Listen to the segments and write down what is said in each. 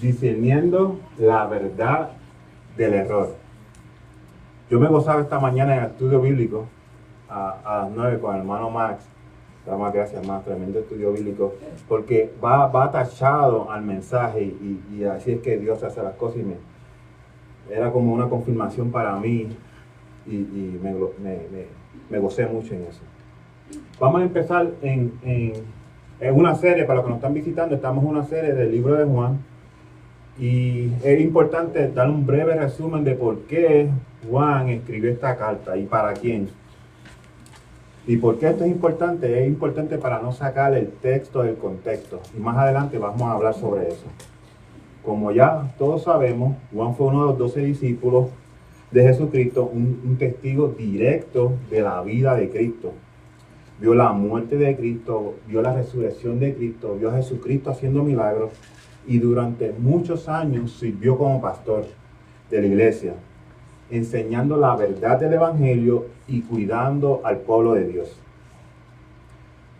discerniendo la verdad del error. Yo me gozaba esta mañana en el estudio bíblico a las 9 con el hermano Max. Damos gracias, más tremendo estudio bíblico, porque va atachado al mensaje y así es que Dios hace las cosas y era como una confirmación para mí y me gocé mucho en eso. Vamos a empezar en una serie, para los que nos están visitando, estamos en una serie del libro de Juan y es importante dar un breve resumen de por qué Juan escribió esta carta y para quién. ¿Y por qué esto es importante? Es importante para no sacar el texto del contexto. Y más adelante vamos a hablar sobre eso. Como ya todos sabemos, Juan fue uno de los 12 discípulos de Jesucristo, un testigo directo de la vida de Cristo. Vio la muerte de Cristo, vio la resurrección de Cristo, vio a Jesucristo haciendo milagros y durante muchos años sirvió como pastor de la iglesia, enseñando la verdad del Evangelio y cuidando al pueblo de Dios.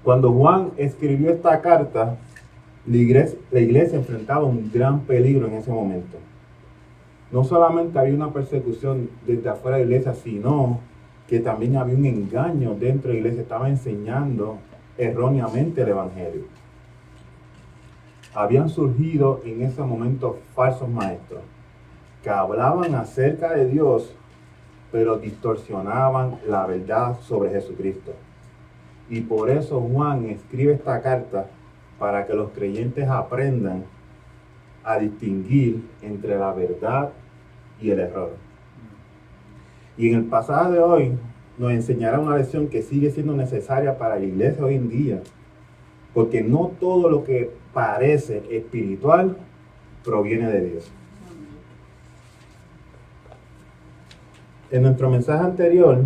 Cuando Juan escribió esta carta, la iglesia enfrentaba un gran peligro en ese momento. No solamente había una persecución desde afuera de la iglesia, sino que también había un engaño dentro de la iglesia. Estaba enseñando erróneamente el Evangelio. Habían surgido en ese momento falsos maestros que hablaban acerca de Dios, pero distorsionaban la verdad sobre Jesucristo. Y por eso Juan escribe esta carta para que los creyentes aprendan a distinguir entre la verdad y el error. Y en el pasaje de hoy nos enseñará una lección que sigue siendo necesaria para la iglesia hoy en día, porque no todo lo que parece espiritual proviene de Dios. En nuestro mensaje anterior,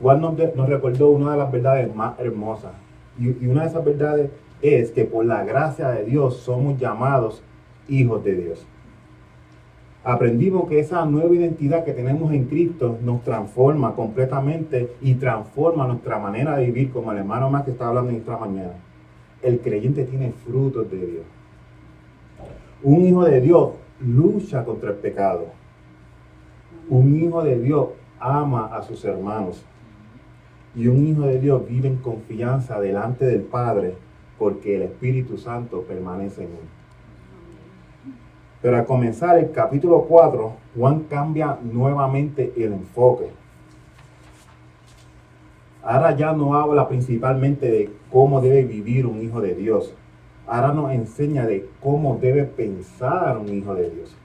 Juan nos recordó una de las verdades más hermosas. Y una de esas verdades es que por la gracia de Dios somos llamados hijos de Dios. Aprendimos que esa nueva identidad que tenemos en Cristo nos transforma completamente y transforma nuestra manera de vivir, como el hermano más que está hablando en esta mañana. El creyente tiene frutos de Dios. Un hijo de Dios lucha contra el pecado. Un hijo de Dios ama a sus hermanos. Y un hijo de Dios vive en confianza delante del Padre porque el Espíritu Santo permanece en él. Pero al comenzar el capítulo 4, Juan cambia nuevamente el enfoque. Ahora ya no habla principalmente de cómo debe vivir un hijo de Dios. Ahora nos enseña de cómo debe pensar un hijo de Dios.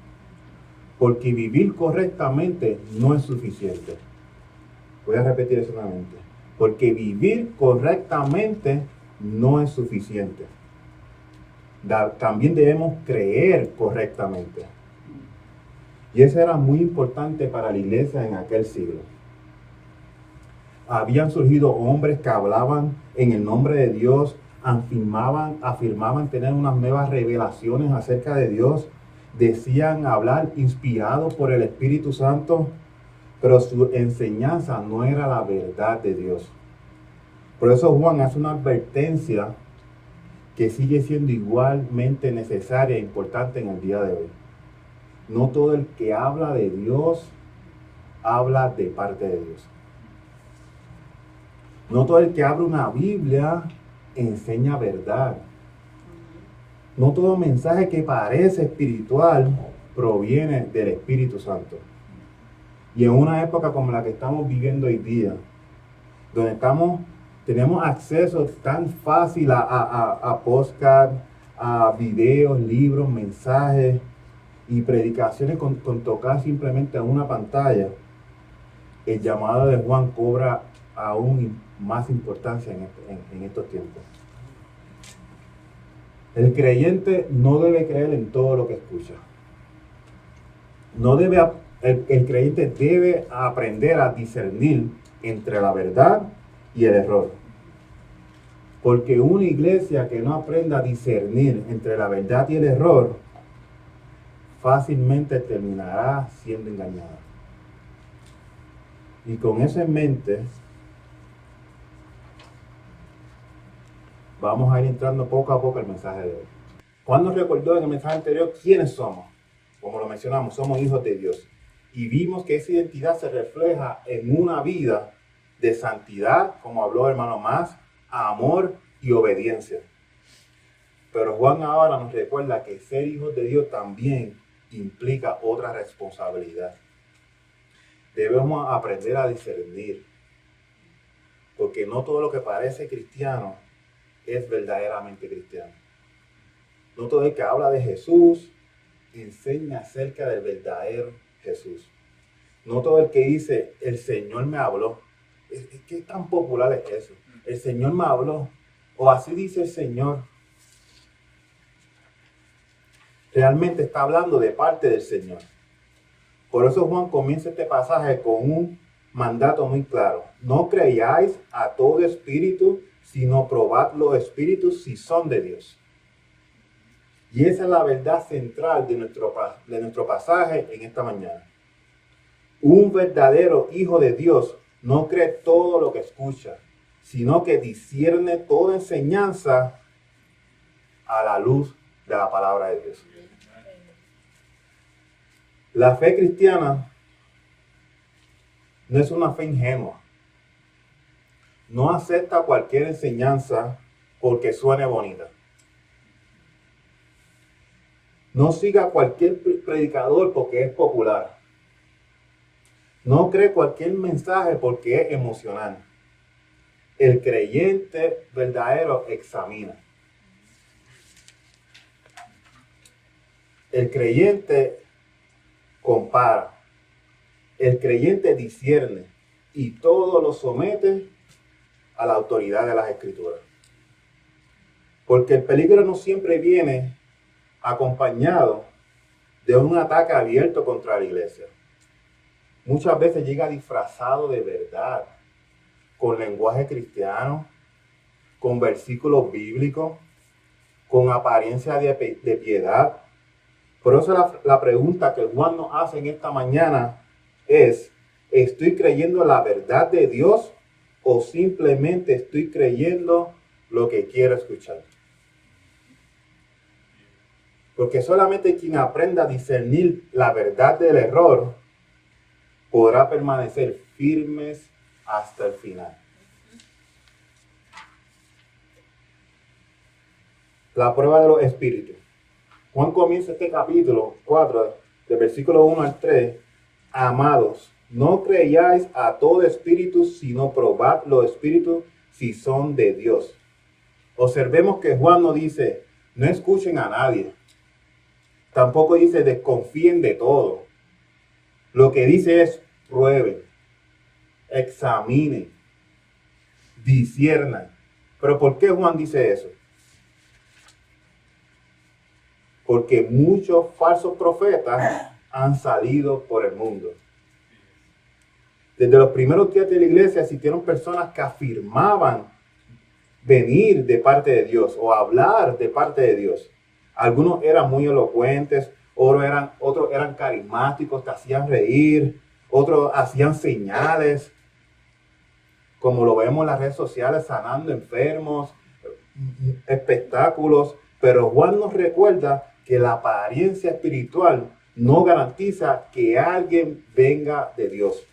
Porque vivir correctamente no es suficiente. Voy a repetir eso nuevamente. Porque vivir correctamente no es suficiente. También debemos creer correctamente. Y eso era muy importante para la iglesia en aquel siglo. Habían surgido hombres que hablaban en el nombre de Dios, afirmaban tener unas nuevas revelaciones acerca de Dios, decían hablar inspirados por el Espíritu Santo, pero su enseñanza no era la verdad de Dios. Por eso Juan hace una advertencia que sigue siendo igualmente necesaria e importante en el día de hoy. No todo el que habla de Dios habla de parte de Dios. No todo el que abre una Biblia enseña verdad. No todo mensaje que parece espiritual proviene del Espíritu Santo. Y en una época como la que estamos viviendo hoy día, donde tenemos acceso tan fácil a podcast, a videos, libros, mensajes y predicaciones con tocar simplemente a una pantalla, el llamado de Juan cobra aún más importancia en estos tiempos. El creyente no debe creer en todo lo que escucha. El creyente debe aprender a discernir entre la verdad y el error. Porque una iglesia que no aprenda a discernir entre la verdad y el error, fácilmente terminará siendo engañada. Y con eso en mente, vamos a ir entrando poco a poco al mensaje de hoy. Juan nos recordó en el mensaje anterior quiénes somos. Como lo mencionamos, somos hijos de Dios. Y vimos que esa identidad se refleja en una vida de santidad, como habló el hermano Más, amor y obediencia. Pero Juan ahora nos recuerda que ser hijos de Dios también implica otra responsabilidad. Debemos aprender a discernir, porque no todo lo que parece cristiano es verdaderamente cristiano. No todo el que habla de Jesús enseña acerca del verdadero Jesús. No todo el que dice, el Señor me habló. ¿Qué tan popular es eso? El Señor me habló. O así dice el Señor. Realmente está hablando de parte del Señor. Por eso Juan comienza este pasaje con un mandato muy claro. No creáis a todo espíritu, sino probad los espíritus si son de Dios. Y esa es la verdad central de nuestro pasaje en esta mañana. Un verdadero hijo de Dios no cree todo lo que escucha, sino que discierne toda enseñanza a la luz de la palabra de Dios. La fe cristiana no es una fe ingenua. No acepta cualquier enseñanza porque suene bonita. No siga a cualquier predicador porque es popular. No cree cualquier mensaje porque es emocional. El creyente verdadero examina. El creyente compara. El creyente discierne y todo lo somete a la autoridad de las Escrituras. Porque el peligro no siempre viene acompañado de un ataque abierto contra la iglesia. Muchas veces llega disfrazado de verdad, con lenguaje cristiano, con versículos bíblicos, con apariencia de piedad. Por eso la pregunta que Juan nos hace en esta mañana es, ¿estoy creyendo la verdad de Dios o simplemente estoy creyendo lo que quiero escuchar? Porque solamente quien aprenda a discernir la verdad del error podrá permanecer firmes hasta el final. La prueba de los espíritus. Juan comienza este capítulo 4, del versículo 1 al 3. Amados, no creáis a todo espíritu, sino probad los espíritus si son de Dios. Observemos que Juan no dice, no escuchen a nadie. Tampoco dice, desconfíen de todo. Lo que dice es, prueben, examinen, disciernan. ¿Pero por qué Juan dice eso? Porque muchos falsos profetas han salido por el mundo. Desde los primeros días de la iglesia existieron personas que afirmaban venir de parte de Dios o hablar de parte de Dios. Algunos eran muy elocuentes, otros eran carismáticos, te hacían reír, otros hacían señales, como lo vemos en las redes sociales, sanando enfermos, espectáculos. Pero Juan nos recuerda que la apariencia espiritual no garantiza que alguien venga de Dios.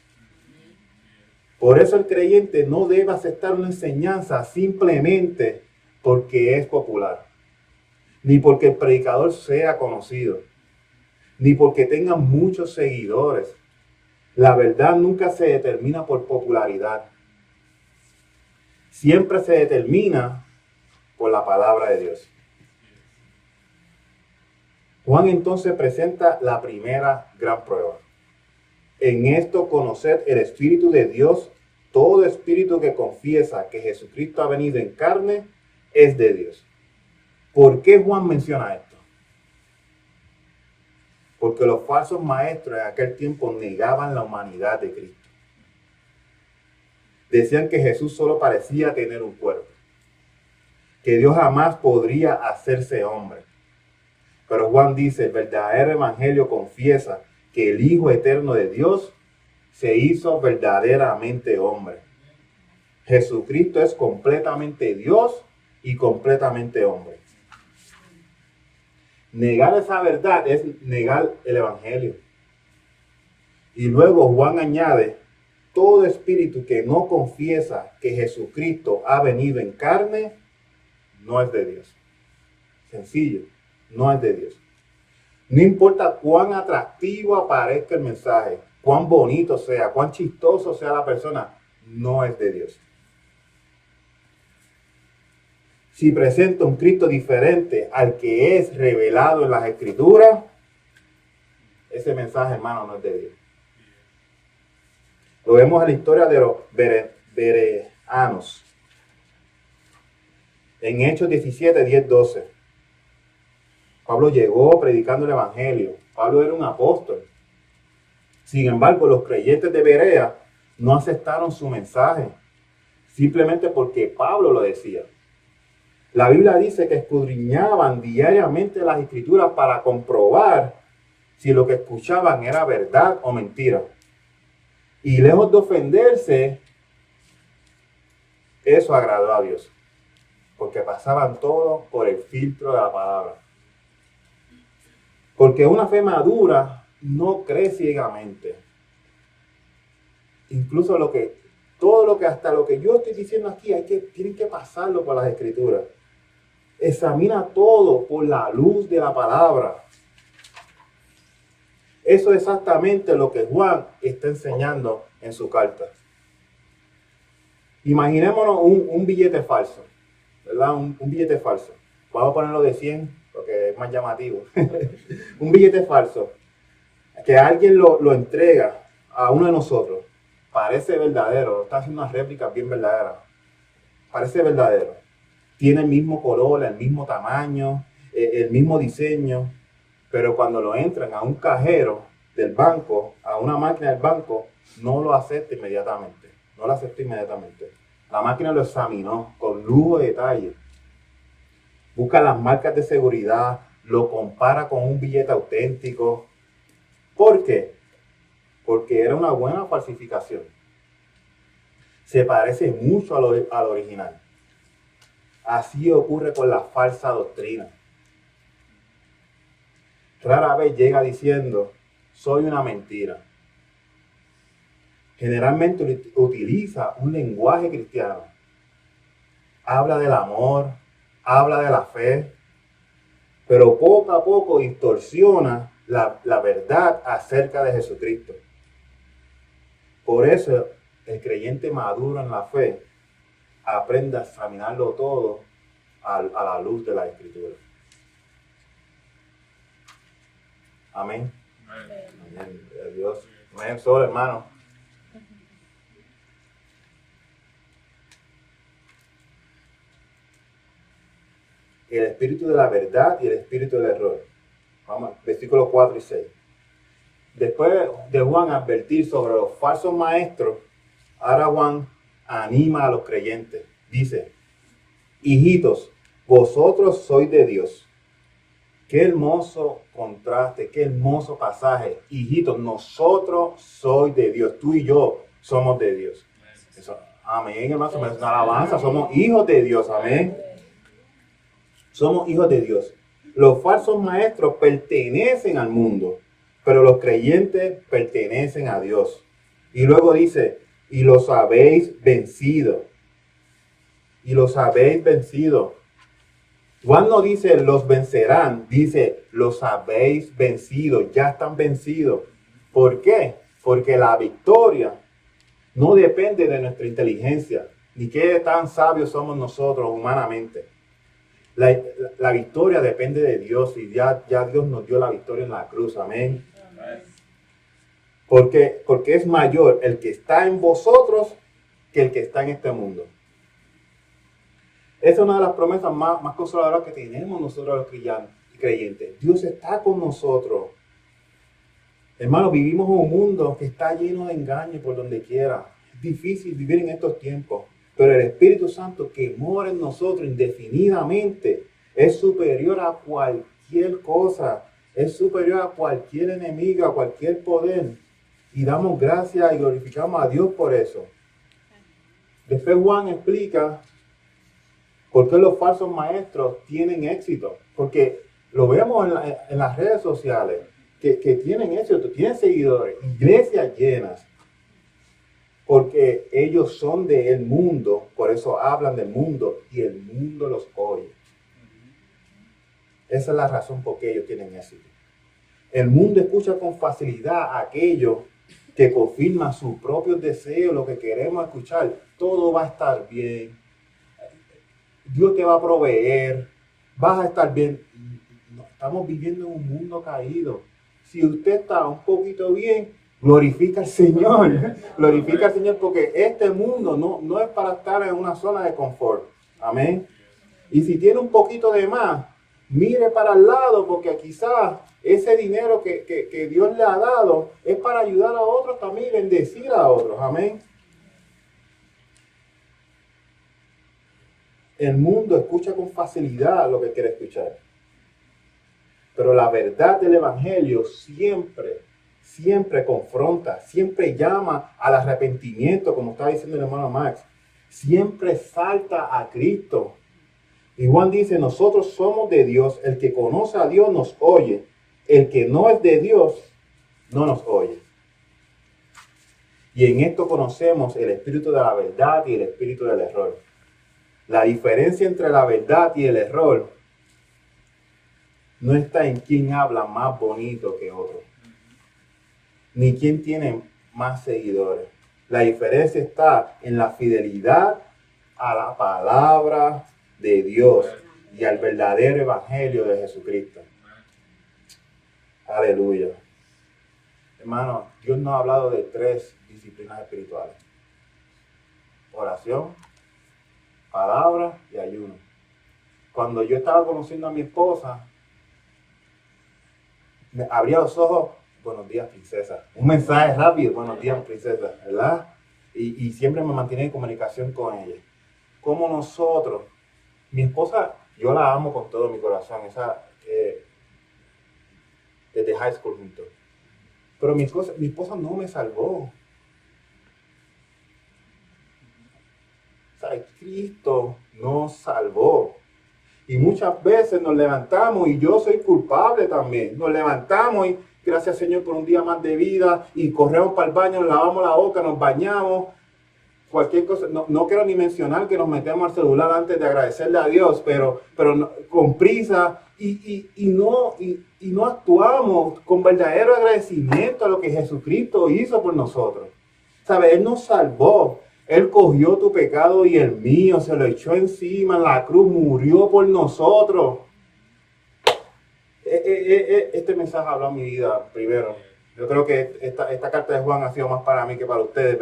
Por eso el creyente no debe aceptar una enseñanza simplemente porque es popular, ni porque el predicador sea conocido, ni porque tenga muchos seguidores. La verdad nunca se determina por popularidad. Siempre se determina por la palabra de Dios. Juan entonces presenta la primera gran prueba. En esto conoced el Espíritu de Dios. Todo espíritu que confiesa que Jesucristo ha venido en carne es de Dios. ¿Por qué Juan menciona esto? Porque los falsos maestros en aquel tiempo negaban la humanidad de Cristo. Decían que Jesús solo parecía tener un cuerpo, que Dios jamás podría hacerse hombre. Pero Juan dice, el verdadero evangelio confiesa que el Hijo eterno de Dios se hizo verdaderamente hombre. Jesucristo es completamente Dios y completamente hombre. Negar esa verdad es negar el Evangelio. Y luego Juan añade, todo espíritu que no confiesa que Jesucristo ha venido en carne, no es de Dios. Sencillo, no es de Dios. No importa cuán atractivo aparezca el mensaje, cuán bonito sea, cuán chistoso sea la persona, no es de Dios. Si presenta un Cristo diferente al que es revelado en las Escrituras, ese mensaje, hermano, no es de Dios. Lo vemos en la historia de los bereanos. En Hechos 17, 10, 12. Pablo llegó predicando el Evangelio. Pablo era un apóstol. Sin embargo, los creyentes de Berea no aceptaron su mensaje, simplemente porque Pablo lo decía. La Biblia dice que escudriñaban diariamente las Escrituras para comprobar si lo que escuchaban era verdad o mentira. Y lejos de ofenderse, eso agradó a Dios, porque pasaban todo por el filtro de la palabra. Porque una fe madura no cree ciegamente. Incluso hasta lo que yo estoy diciendo aquí, tienen que pasarlo por las Escrituras. Examina todo por la luz de la palabra. Eso es exactamente lo que Juan está enseñando en su carta. Imaginémonos un billete falso, ¿verdad? Un billete falso. Vamos a ponerlo de 100 porque es más llamativo. Un billete falso que alguien lo entrega a uno de nosotros. Parece verdadero, está haciendo unas réplicas bien verdaderas. Parece verdadero. Tiene el mismo color, el mismo tamaño, el mismo diseño. Pero cuando lo entran a un cajero del banco, a una máquina del banco, no lo acepta inmediatamente. No lo acepta inmediatamente. La máquina lo examinó con lujo de detalle. Busca las marcas de seguridad, lo compara con un billete auténtico. ¿Por qué? Porque era una buena falsificación. Se parece mucho al original. Así ocurre con la falsa doctrina. Rara vez llega diciendo, soy una mentira. Generalmente utiliza un lenguaje cristiano. Habla del amor, habla de la fe, pero poco a poco distorsiona la verdad acerca de Jesucristo. Por eso el creyente maduro en la fe aprende a examinarlo todo a la luz de la Escritura. Amén. Amén. Dios. Amén. Solo, hermano. El espíritu de la verdad y el espíritu del error. Vamos, versículos 4 y 6. Después de Juan advertir sobre los falsos maestros, ahora Juan anima a los creyentes. Dice, hijitos, vosotros sois de Dios. Qué hermoso contraste, qué hermoso pasaje. Hijitos, nosotros sois de Dios. Tú y yo somos de Dios. Eso, amén, hermano. Es una alabanza. Somos hijos de Dios. Amén. Somos hijos de Dios. Los falsos maestros pertenecen al mundo, pero los creyentes pertenecen a Dios. Y luego dice, y los habéis vencido. Y los habéis vencido. Juan no dice los vencerán, dice los habéis vencido, ya están vencidos. ¿Por qué? Porque la victoria no depende de nuestra inteligencia, ni qué tan sabios somos nosotros humanamente. La victoria depende de Dios y ya Dios nos dio la victoria en la cruz, amén. Porque es mayor el que está en vosotros que el que está en este mundo. Esa es una de las promesas más consoladoras que tenemos nosotros los creyentes. Dios está con nosotros. Hermanos, vivimos en un mundo que está lleno de engaños por donde quiera. Es difícil vivir en estos tiempos. Pero el Espíritu Santo que mora en nosotros indefinidamente es superior a cualquier cosa. Es superior a cualquier enemigo, a cualquier poder. Y damos gracias y glorificamos a Dios por eso. Después Juan explica por qué los falsos maestros tienen éxito. Porque Lo vemos en las redes sociales, que tienen éxito, tienen seguidores, iglesias llenas, porque ellos son del mundo, por eso hablan del mundo y el mundo los oye. Esa es la razón por qué ellos tienen éxito. El mundo escucha con facilidad aquello que confirma sus propios deseos, lo que queremos escuchar. Todo va a estar bien. Dios te va a proveer. Vas a estar bien. No, estamos viviendo en un mundo caído. Si usted está un poquito bien, glorifica al Señor. Glorifica al Señor porque este mundo no es para estar en una zona de confort. Amén. Y si tiene un poquito de más, mire para el lado porque quizás ese dinero que Dios le ha dado es para ayudar a otros también y bendecir a otros. Amén. El mundo escucha con facilidad lo que quiere escuchar. Pero la verdad del Evangelio siempre confronta, siempre llama al arrepentimiento, como estaba diciendo el hermano Max. Siempre salta a Cristo. Y Juan dice, nosotros somos de Dios, el que conoce a Dios nos oye, el que no es de Dios no nos oye. Y en esto conocemos el espíritu de la verdad y el espíritu del error. La diferencia entre la verdad y el error no está en quién habla más bonito que otro, ni quién tiene más seguidores. La diferencia está en la fidelidad a la palabra de Dios y al verdadero evangelio de Jesucristo. Aleluya. Hermano, Dios nos ha hablado de 3 disciplinas espirituales: oración, palabra y ayuno. Cuando yo estaba conociendo a mi esposa, me abría los ojos, buenos días, princesa. Un mensaje rápido, buenos días, princesa, ¿verdad? Y siempre me mantenía en comunicación con ella. Como nosotros, mi esposa, yo la amo con todo mi corazón, desde high school juntos. Pero mi esposa no me salvó. O sea, Cristo nos salvó. Y muchas veces nos levantamos, y yo soy culpable también, nos levantamos y gracias Señor por un día más de vida, y corremos para el baño, nos lavamos la boca, nos bañamos, cualquier cosa. No quiero ni mencionar que nos metemos al celular antes de agradecerle a Dios, pero con prisa y no actuamos con verdadero agradecimiento a lo que Jesucristo hizo por nosotros. ¿Sabes? Él nos salvó. Él cogió tu pecado y el mío, se lo echó encima en la cruz, murió por nosotros. Este mensaje habló a mi vida primero. Yo creo que esta carta de Juan ha sido más para mí que para ustedes,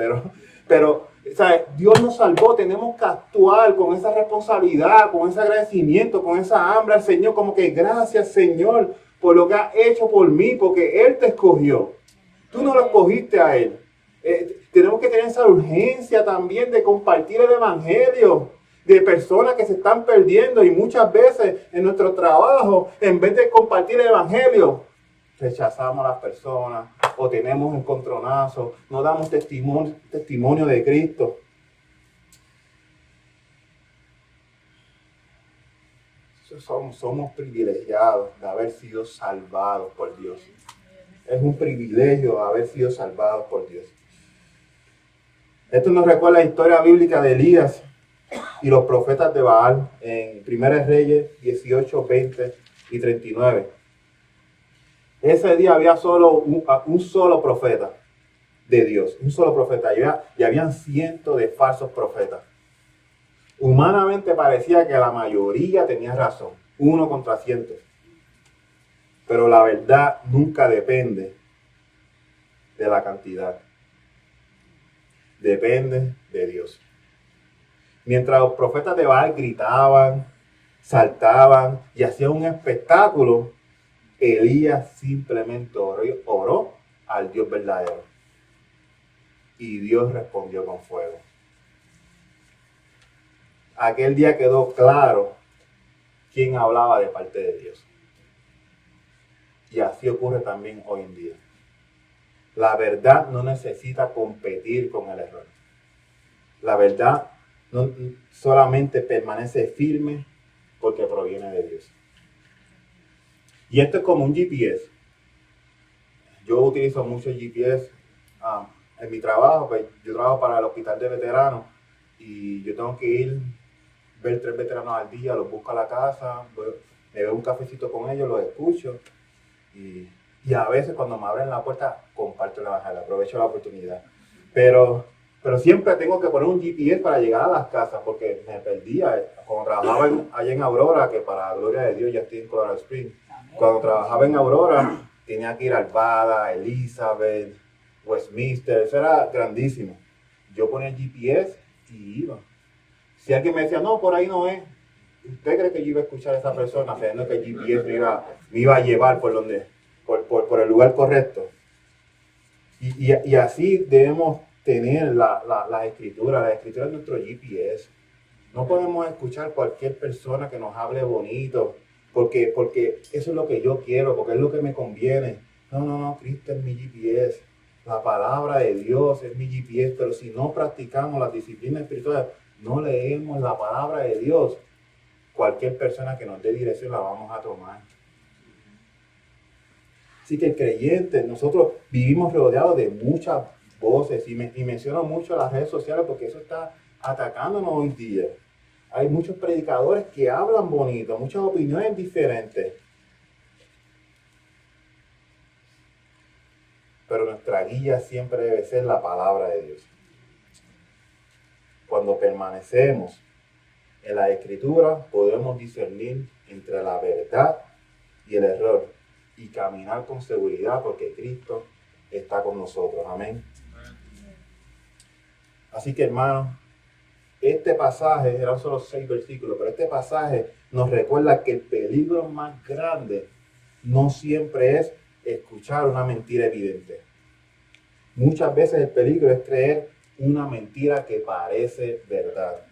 pero ¿sabes? Dios nos salvó, tenemos que actuar con esa responsabilidad, con ese agradecimiento, con esa hambre al Señor, como que gracias Señor por lo que has hecho por mí, porque Él te escogió. Tú no lo escogiste a Él. Tenemos que tener esa urgencia también de compartir el evangelio de personas que se están perdiendo, y muchas veces en nuestro trabajo, en vez de compartir el evangelio, rechazamos a las personas o tenemos encontronazos, no damos testimonio de Cristo. Somos privilegiados de haber sido salvados por Dios. Es un privilegio haber sido salvados por Dios. Esto nos recuerda la historia bíblica de Elías y los profetas de Baal en 1 Reyes 18, 20 y 39. Ese día había solo un solo profeta de Dios, un solo profeta, y habían cientos de falsos profetas. Humanamente parecía que la mayoría tenía razón, 1 contra cientos. Pero la verdad nunca depende de la cantidad. Depende de Dios. Mientras los profetas de Baal gritaban, saltaban y hacían un espectáculo, Elías simplemente oró al Dios verdadero. Y Dios respondió con fuego. Aquel día quedó claro quién hablaba de parte de Dios. Y así ocurre también hoy en día. La verdad no necesita competir con el error. La verdad no solamente permanece firme porque proviene de Dios. Y esto es como un GPS. Yo utilizo mucho el GPS en mi trabajo. Pues, yo trabajo para el hospital de veteranos y yo tengo que ir, ver 3 veteranos al día, los busco a la casa, me bebo un cafecito con ellos, los escucho y a veces cuando me abren la puerta comparto la bajada, aprovecho la oportunidad. Pero siempre tengo que poner un GPS para llegar a las casas porque me perdía. Cuando trabajaba allá en Aurora, que para la gloria de Dios ya estoy en Colorado Springs, cuando trabajaba en Aurora tenía que ir a Arvada, Elizabeth, Westminster, eso era grandísimo. Yo ponía el GPS y iba. Si alguien me decía, no, por ahí no es, ¿usted cree que yo iba a escuchar a esa persona sabiendo que el GPS me iba a llevar por el lugar correcto? Y así debemos tener la escritura es nuestro GPS. No podemos escuchar cualquier persona que nos hable bonito, porque eso es lo que yo quiero, porque es lo que me conviene. No, Cristo es mi GPS. La palabra de Dios es mi GPS, pero si no practicamos las disciplinas espirituales, no leemos la palabra de Dios, cualquier persona que nos dé dirección la vamos a tomar. Así que el creyente, nosotros vivimos rodeados de muchas voces y menciono mucho las redes sociales porque eso está atacándonos hoy día. Hay muchos predicadores que hablan bonito, muchas opiniones diferentes. Pero nuestra guía siempre debe ser la palabra de Dios. Cuando permanecemos en la Escritura, podemos discernir entre la verdad y el error y caminar con seguridad porque Cristo está con nosotros. Amén. Así que, hermanos, este pasaje, eran solo 6 versículos, pero este pasaje nos recuerda que el peligro más grande no siempre es escuchar una mentira evidente. Muchas veces el peligro es creer una mentira que parece verdad.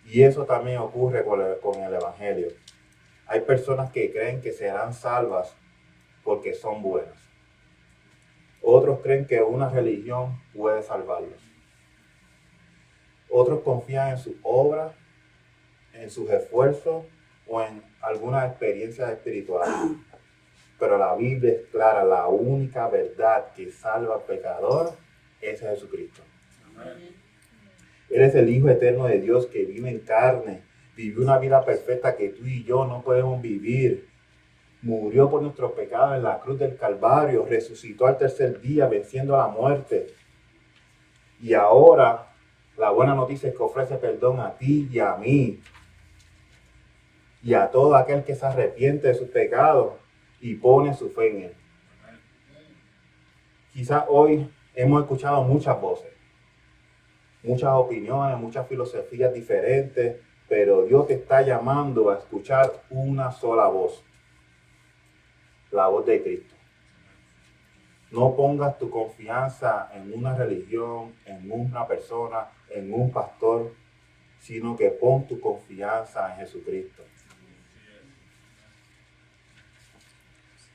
Y eso también ocurre con el Evangelio. Hay personas que creen que serán salvas porque son buenas. Otros creen que una religión puede salvarlos. Otros confían en sus obras, en sus esfuerzos o en algunas experiencias espirituales. Pero la Biblia es clara, la única verdad que salva al pecador es Jesucristo. Amén. Él es el Hijo eterno de Dios que vive en carne, vivió una vida perfecta que tú y yo no podemos vivir. Murió por nuestros pecados en la cruz del Calvario, resucitó al tercer día venciendo a la muerte. Y ahora la buena noticia es que ofrece perdón a ti y a mí y a todo aquel que se arrepiente de sus pecados y pone su fe en Él. Quizás hoy hemos escuchado muchas voces, muchas opiniones, muchas filosofías diferentes, pero Dios te está llamando a escuchar una sola voz, la voz de Cristo. No pongas tu confianza en una religión, en una persona, en un pastor, sino que pon tu confianza en Jesucristo.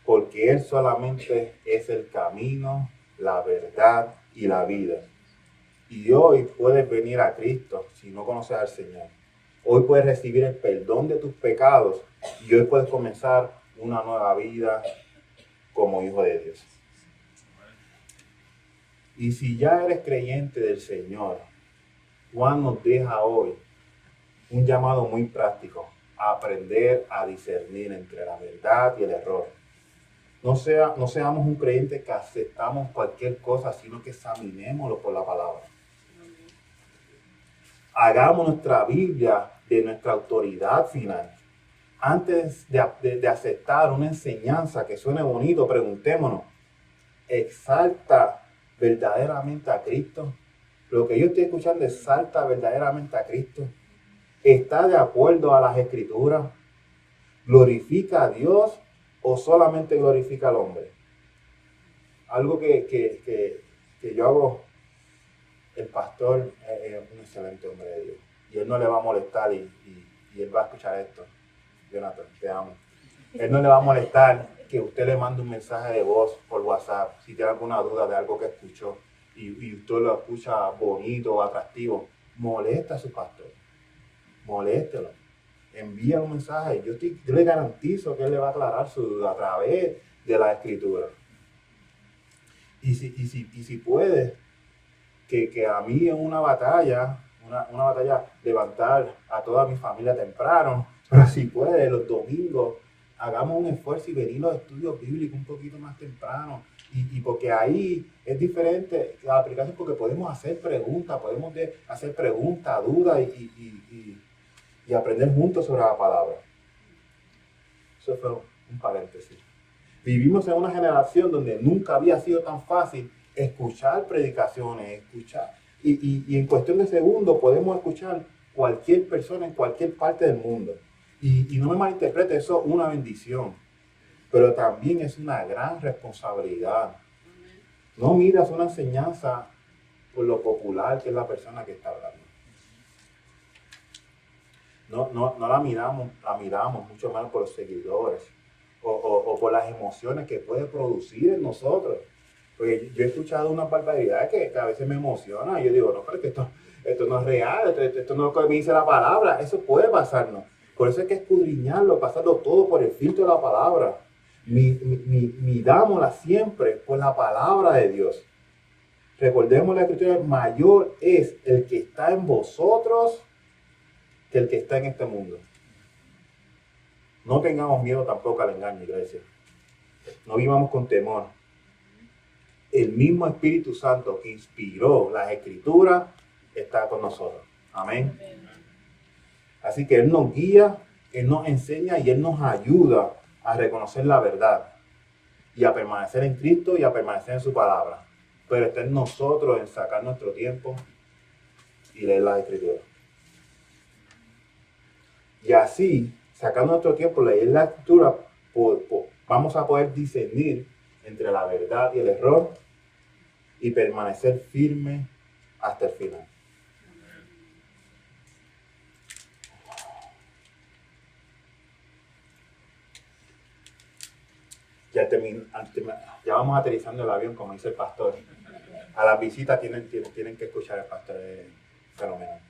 Porque Él solamente es el camino, la verdad y la vida. Y hoy puedes venir a Cristo si no conoces al Señor. Hoy puedes recibir el perdón de tus pecados y hoy puedes comenzar una nueva vida como hijo de Dios. Y si ya eres creyente del Señor, Juan nos deja hoy un llamado muy práctico: a aprender a discernir entre la verdad y el error. No seamos un creyente que aceptamos cualquier cosa, sino que examinémoslo por la palabra. Hagamos nuestra Biblia de nuestra autoridad final. Antes de aceptar una enseñanza que suene bonito, preguntémonos: ¿exalta verdaderamente a Cristo? Lo que yo estoy escuchando exalta verdaderamente a Cristo. ¿Está de acuerdo a las Escrituras? ¿Glorifica a Dios o solamente glorifica al hombre? Algo que yo hago, el pastor es un excelente hombre de Dios. Y él no le va a molestar y él va a escuchar esto. Jonathan, te amo. Él no le va a molestar que usted le mande un mensaje de voz por WhatsApp si tiene alguna duda de algo que escuchó y usted lo escucha bonito o atractivo. Molesta a su pastor. Moléstelo. envía un mensaje. Yo le garantizo que Él le va a aclarar su duda a través de la Escritura. Y si puede, que a mí en una batalla, levantar a toda mi familia temprano, pero si puede, los domingos, hagamos un esfuerzo y venir a los estudios bíblicos un poquito más temprano. Y porque ahí es diferente la aplicación, porque podemos hacer preguntas, dudas y aprender juntos sobre la palabra. Eso fue un paréntesis. Vivimos en una generación donde nunca había sido tan fácil escuchar predicaciones, y en cuestión de segundos podemos escuchar cualquier persona en cualquier parte del mundo. Y no me malinterprete, eso es una bendición, pero también es una gran responsabilidad. No miras una enseñanza por lo popular que es la persona que está hablando. No la miramos mucho menos por los seguidores o por las emociones que puede producir en nosotros. Porque yo he escuchado una barbaridad que a veces me emociona y yo digo, no, pero que esto no es real, esto no es lo que me dice la palabra, eso puede pasarnos. Por eso hay que escudriñarlo, pasarlo todo por el filtro de la palabra. Midámosla siempre por la palabra de Dios. Recordemos la Escritura, mayor es el que está en vosotros que el que está en este mundo. No tengamos miedo tampoco al engaño, iglesia. No vivamos con temor. El mismo Espíritu Santo que inspiró las Escrituras está con nosotros. Amén. Así que Él nos guía, Él nos enseña y Él nos ayuda a reconocer la verdad y a permanecer en Cristo y a permanecer en su palabra. Pero está en nosotros en sacar nuestro tiempo y leer las Escrituras. Y así, sacando nuestro tiempo, leer la Escritura, vamos a poder discernir entre la verdad y el error y permanecer firme hasta el final. Ya vamos aterrizando el avión, como dice el pastor. A las visitas tienen que escuchar al pastor, fenomenal.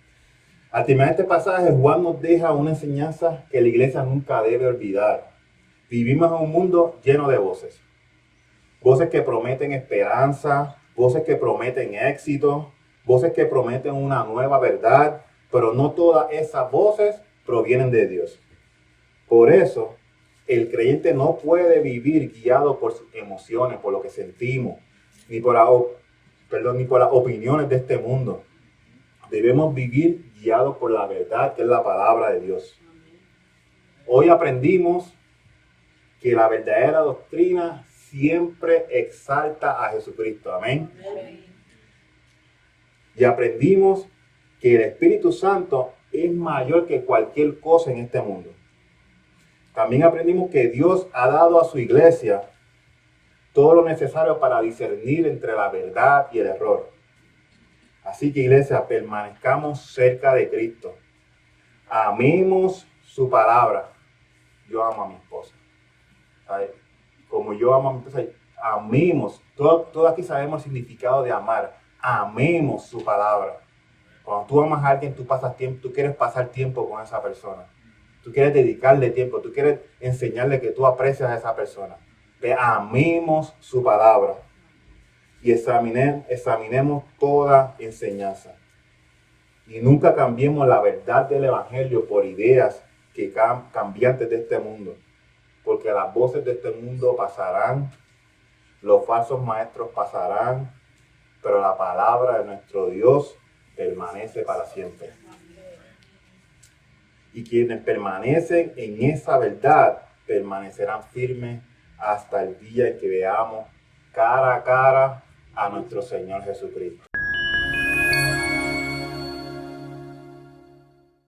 Al terminar este pasaje, Juan nos deja una enseñanza que la iglesia nunca debe olvidar. Vivimos en un mundo lleno de voces. Voces que prometen esperanza, voces que prometen éxito, voces que prometen una nueva verdad, pero no todas esas voces provienen de Dios. Por eso, el creyente no puede vivir guiado por sus emociones, por lo que sentimos, ni por las opiniones de este mundo. Debemos vivir guiados por la verdad, que es la palabra de Dios. Hoy aprendimos que la verdadera doctrina siempre exalta a Jesucristo. Amén. Y aprendimos que el Espíritu Santo es mayor que cualquier cosa en este mundo. También aprendimos que Dios ha dado a su iglesia todo lo necesario para discernir entre la verdad y el error. Así que, iglesia, permanezcamos cerca de Cristo. Amemos su palabra. Yo amo a mi esposa. ¿Sabes? Como yo amo a mi esposa, amemos. Todos aquí sabemos el significado de amar. Amemos su palabra. Cuando tú amas a alguien, tú quieres pasar tiempo con esa persona. Tú quieres dedicarle tiempo. Tú quieres enseñarle que tú aprecias a esa persona. Amemos su palabra. Y examinemos toda enseñanza. Y nunca cambiemos la verdad del Evangelio por ideas cambiantes de este mundo. Porque las voces de este mundo pasarán, los falsos maestros pasarán, pero la palabra de nuestro Dios permanece para siempre. Y quienes permanecen en esa verdad permanecerán firmes hasta el día en que veamos cara a cara a nuestro Señor Jesucristo.